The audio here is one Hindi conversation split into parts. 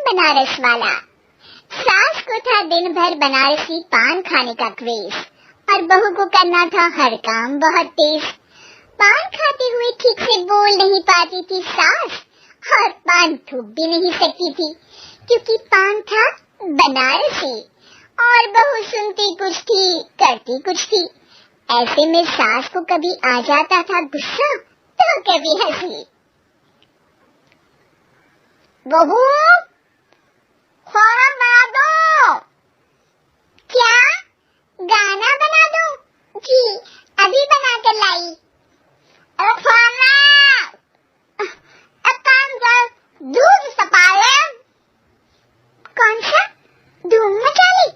बनारस वाला। सास को था दिन भर बनारसी पान खाने का क्रेज और बहू को करना था हर काम बहुत तेज। पान खाते हुए ठीक से बोल नहीं पाती थी सास और पान थूक भी नहीं सकती थी क्योंकि पान था बनारसी और बहू सुनती कुछ थी करती कुछ थी। ऐसे में सास को कभी आ जाता था गुस्सा तो कभी हंसी। बहू खाना बना दो। क्या गाना बना दो? जी अभी बना कर लाई। और खाना अब काम कर, दूध सपा ले। कौन सा धूम मचा ली?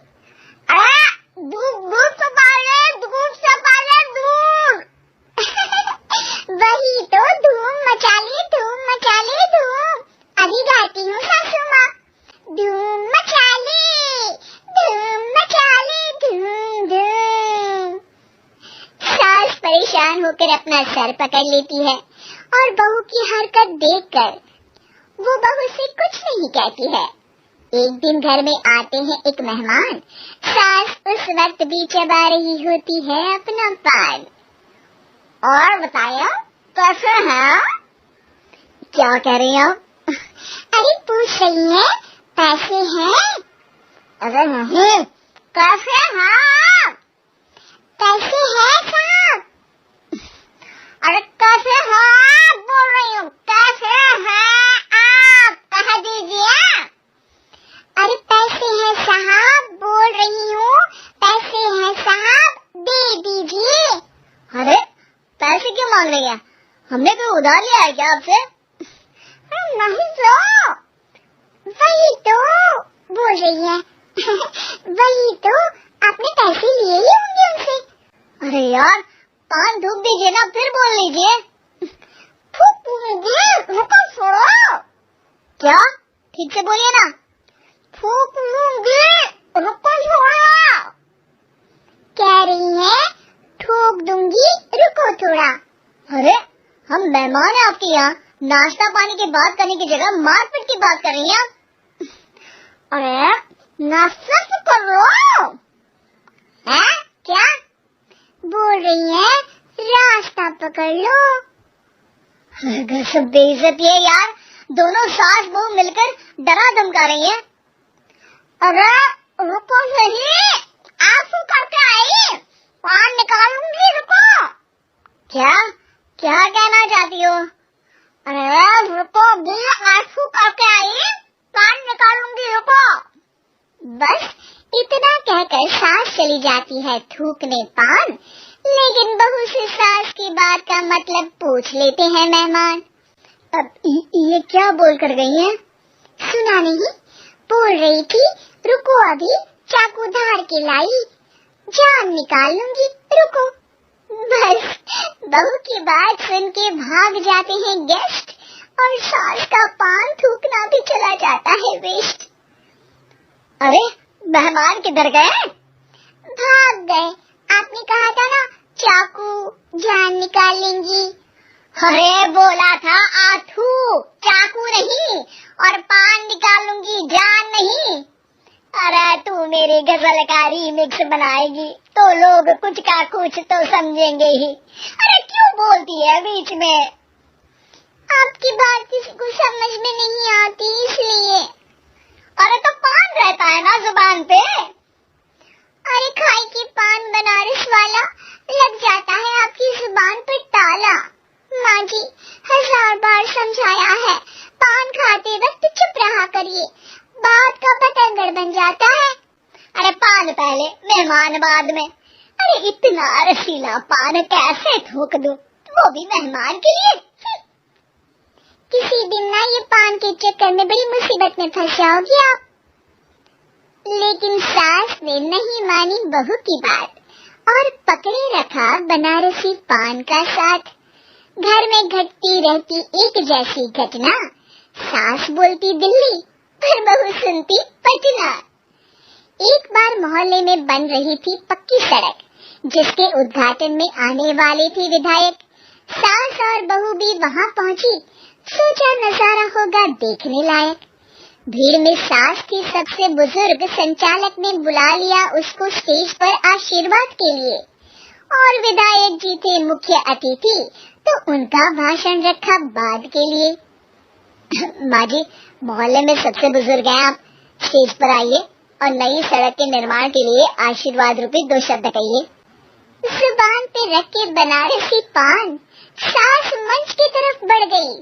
अरे दूध सपा ले, दूध सपा ले, दूध। वही तो धूम मचा ली, धूम मचा ली, धूम। अभी गाती हूँ सासू माँ। धूम मचा ली, धूम मचा ली, धूम धूम। सास परेशान होकर अपना सर पकड़ लेती है और बहू की हरकत देखकर वो बहू से कुछ नहीं कहती है। एक दिन घर में आते हैं एक मेहमान। सास उस वक्त भी चबा रही होती है अपना पान। और बताया कैसे हैं? क्या कह रही हैं? अरे पूछ रही है पैसे हैं? अरे नहीं, कैसे हैं? कैसे हैं साहब? अरे कैसे हैं बोल रही हूँ, कैसे हैं आप कह दीजिए। अरे पैसे हैं साहब बोल रही हूँ, पैसे हैं साहब दे दीजिए। अरे पैसे क्यों मांग रही है? हमने कोई उधार लिया है क्या आपसे? नहीं तो वही तो बोल रही है। वही तो आपने पैसे लिए ही होंगे उनसे। अरे यार पान थूक दीजिए ना फिर बोल लीजिए। थूक लीजिए, रुको छोड़ो। क्या? ठीक से बोलिए ना। थूक लूंगी, रुको छोड़ो। कह रही है ठोक दूंगी, रुको थोड़ा। अरे हम मेहमान हैं आपके यहाँ, नाश्ता पानी की बात करने की जगह मारपीट की बात कर रही हैं। अरे नाश्ता तो करो। है क्या बोल रही है? रास्ता पकड़ लो। सब बेइज्जती है यार, दोनों सास बहू मिलकर डरा धमका रही है। अरे रुको सही, आंसू करके आई, पान निकालूंगी, रुको। क्या क्या कहना चाहती हो? अरे रुको भी, आंसू करके आई, पान निकालूंगी, रुको। बस इतना कहकर सास चली जाती है थूकने पान। लेकिन बहू से सास की बात का मतलब पूछ लेते हैं मेहमान। अब ये क्या बोल कर गई है? सुना नहीं? बोल रही थी रुको अभी चाकू धार के लाई, जान निकाल लूंगी, रुको। बस बहू की बात सुन के भाग जाते हैं गेस्ट और सास का पान थूकना भी चला जाता है वेस्ट। अरे मेहमान किधर गए? भाग गए। आपने कहा था ना चाकू जान निकाल लेंगी। अरे बोला था आथू, चाकू नहीं, और पान निकाल लूंगी, जान नहीं। अरे तू मेरी गजल का रीमिक्स बनाएगी तो लोग कुछ का कुछ तो समझेंगे ही। अरे क्यों बोलती है बीच में? आपकी बात किसी को समझ में नहीं आती इसलिए। अरे तो पान रहता है ना जुबान पे। अरे खाई के पान बनारस वाला लग जाता है आपकी जुबान पर ताला। माँ जी 1000 बार समझाया है, पान खाते वक्त चुप रहा करिए, बात का बतंगड़ बन जाता है। अरे पान पहले मेहमान बाद में। अरे इतना रसीला पान कैसे थूक दूं, वो भी मेहमान के लिए। किसी दिन ना ये पान के चक्कर में बड़ी मुसीबत में फंस जाओगी आप। लेकिन सास ने नहीं मानी बहू की बात और पकड़े रखा बनारसी पान का साथ। घर में घटती रहती एक जैसी घटना, सास बोलती दिल्ली पर बहू सुनती पटना। एक बार मोहल्ले में बन रही थी पक्की सड़क, जिसके उद्घाटन में आने वाले थे विधायक। सास और बहू भी वहां पहुंची, सोचा नजारा होगा देखने लायक। भीड़ में सास थी सबसे बुजुर्ग। संचालक ने बुला लिया उसको स्टेज पर आशीर्वाद के लिए, और विधायक जी थे मुख्य अतिथि, तो उनका भाषण रखा बाद के लिए। माँ जी, मोहल्ले में सबसे बुजुर्ग हैं आप, स्टेज पर आइए और नई सड़क के निर्माण के लिए आशीर्वाद रूपी 2 शब्द कहिए। जुबान पे रख के बनारसी पान सास मंच की तरफ बढ़ गई,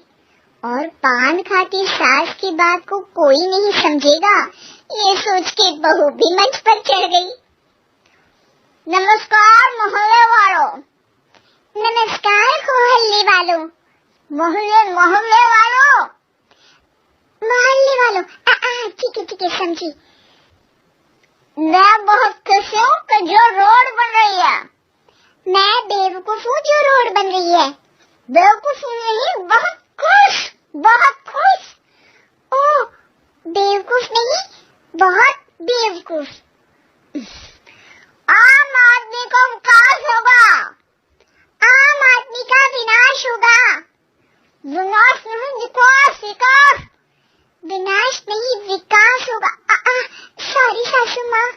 और पान खाती सास की बात को कोई नहीं समझेगा, ये सोच के बहू भी मंच पर चढ़ गई। नमस्कार मोहल्ले वालों। नमस्कार मोहल्ले वालों। मोहल्ले मोहल्ले वालों मोहल्ले वालों। ठीक है समझी। मैं बहुत खुश हूँ कि जो रोड बन रही है। मैं बेवकूफ हूँ जो रोड बन रही है। बेवकूफ नहीं, बहुत खुश, बहुत खुश। ओह, बेवकूफ नहीं, बहुत बेवकूफ। आम आदमी को विकास होगा, आम आदमी का विनाश होगा। विनाश नहीं, विकास, विकास। विनाश नहीं, विकास होगा। सॉरी सासू माँ।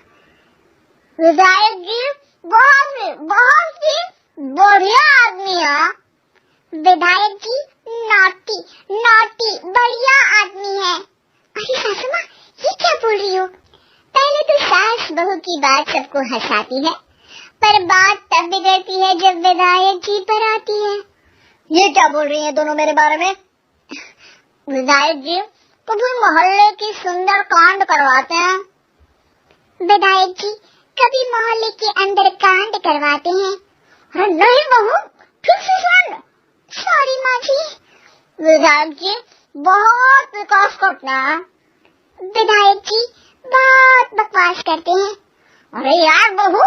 विधायक जी बहुत ही बढ़िया आदमी है। विधायक जी नॉटी नॉटी बढ़िया आदमी है। अरे सासू माँ, ये क्या बोल रही हो? पहले तो सास बहू की बात सबको हंसाती है, पर बात तब बिगड़ती है जब विधायक जी पर आती है। ये क्या बोल रही हैं दोनों मेरे बारे में? विधायक जी कभी मोहल्ले की सुंदर कांड करवाते हैं। विधायक जी कभी मोहल्ले के अंदर कांड करवाते हैं। अरे नहीं बहू, फिर से सुन। सॉरी माँ जी। विधायक जी बहुत विकास करते हैं। विधायक जी बहुत बकवास करते हैं। अरे यार बहू,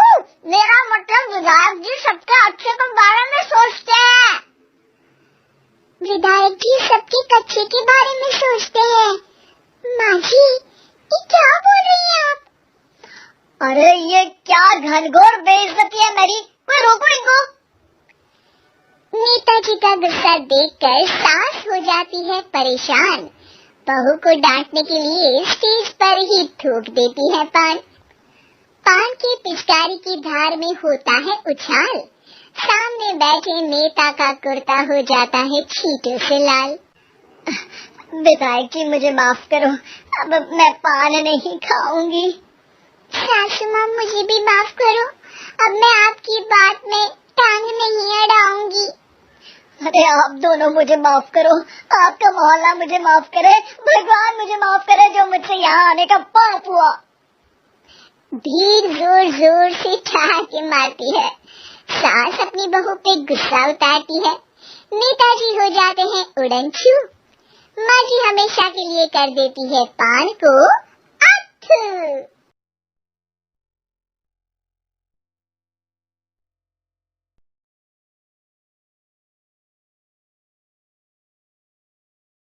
मेरा मतलब विधायक जी सबके अच्छे के बारे में सोचते हैं। विधायक जी सबके कच्चे के बारे में सोचते हैं। माँ जी, ये क्या बोल रही हैं आप? अरे ये क्या घनघोर बेइज्जती है मेरी, कोई रोको इनको। नेताजी का गुस्सा देखकर सास हो जाती है परेशान। बहू को डांटने के लिए स्टेज पर ही थूक देती है पान। पान के पिचकारी की धार में होता है उछाल। सामने बैठे नेता का कुर्ता हो जाता है छींटों से लाल। विधायक जी मुझे माफ करो, अब मैं पान नहीं खाऊंगी। सासू माँ मुझे भी माफ करो, अब मैं आपकी बात में टांग नहीं अड़ाऊंगी। अरे आप दोनों मुझे माफ करो, आपका मोहल्ला मुझे माफ करे, भगवान मुझे माफ करे जो मुझसे यहाँ आने का पाप हुआ। भीड़ जोर जोर से ठहाके मारती है। सास अपनी बहू पे गुस्सा उतारती है। नेताजी हो जाते हैं उड़नछू। माँ जी हमेशा के लिए कर देती है पान को अथ।